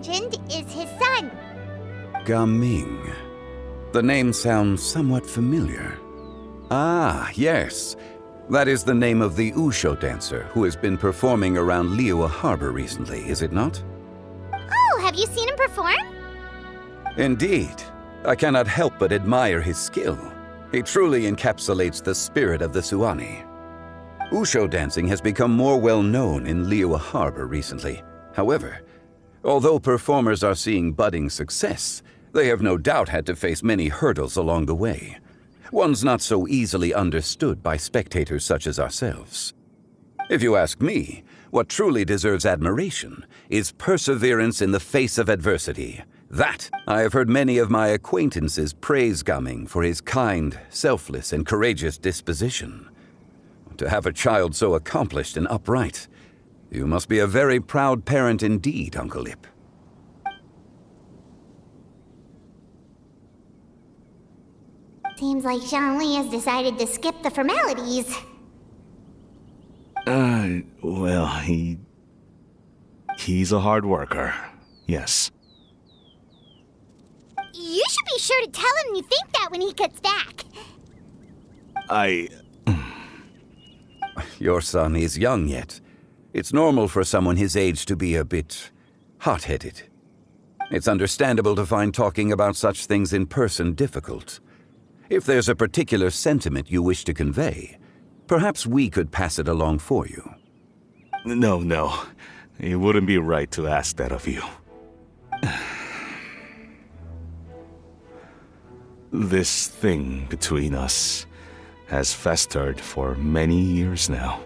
mentioned is his son. Gaming. The name sounds somewhat familiar. Ah, yes. That is the name of the Usho dancer who has been performing around Liyue Harbor recently, is it not? Oh, have you seen him perform? Indeed. I cannot help but admire his skill. He truly encapsulates the spirit of the Suani. Usho dancing has become more well-known in Liyue Harbor recently. However, although performers are seeing budding success, they have no doubt had to face many hurdles along the way. One's not so easily understood by spectators such as ourselves. If you ask me, what truly deserves admiration is perseverance in the face of adversity. That, I have heard many of my acquaintances praise Gaming for his kind, selfless, and courageous disposition. To have a child so accomplished and upright, you must be a very proud parent indeed, Uncle Ip. Seems like Zhongli has decided to skip the formalities. Well, he's a hard worker, yes. You should be sure to tell him you think that when he gets back. Your son is young yet. It's normal for someone his age to be a bit hot-headed. It's understandable to find talking about such things in person difficult. If there's a particular sentiment you wish to convey, perhaps we could pass it along for you. No. It wouldn't be right to ask that of you. This thing between us has festered for many years now.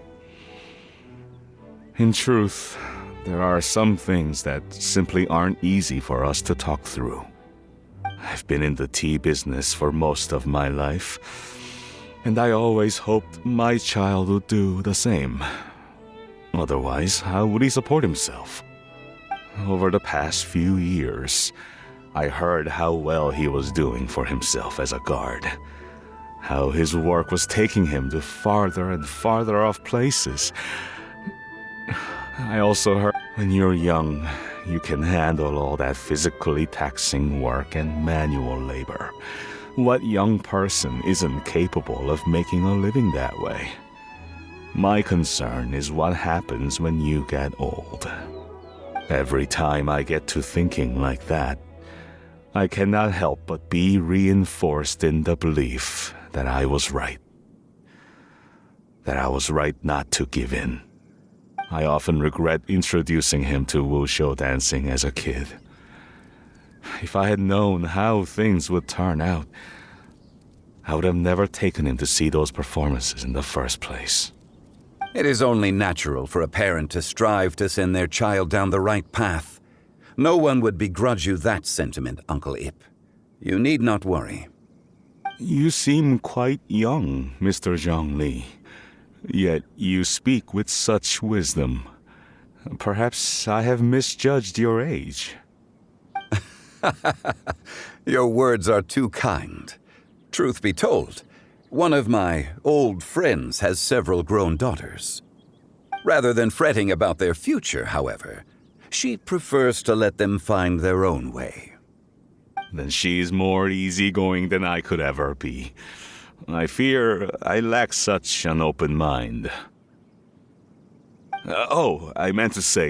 In truth, there are some things that simply aren't easy for us to talk through. I've been in the tea business for most of my life, and I always hoped my child would do the same. Otherwise, how would he support himself? Over the past few years, I heard how well he was doing for himself as a guard. How his work was taking him to farther and farther off places. I also heard when you're young, you can handle all that physically taxing work and manual labor. What young person isn't capable of making a living that way? My concern is what happens when you get old. Every time I get to thinking like that, I cannot help but be reinforced in the belief that I was right. That I was right not to give in. I often regret introducing him to wushu dancing as a kid. If I had known how things would turn out, I would have never taken him to see those performances in the first place. It is only natural for a parent to strive to send their child down the right path. No one would begrudge you that sentiment, Uncle Ip. You need not worry. You seem quite young, Mr. Zhongli. Yet you speak with such wisdom. Perhaps I have misjudged your age. Your words are too kind. Truth be told, one of my old friends has several grown daughters. Rather than fretting about their future, however, she prefers to let them find their own way. Then she's more easygoing than I could ever be. I fear I lack such an open mind. I meant to say,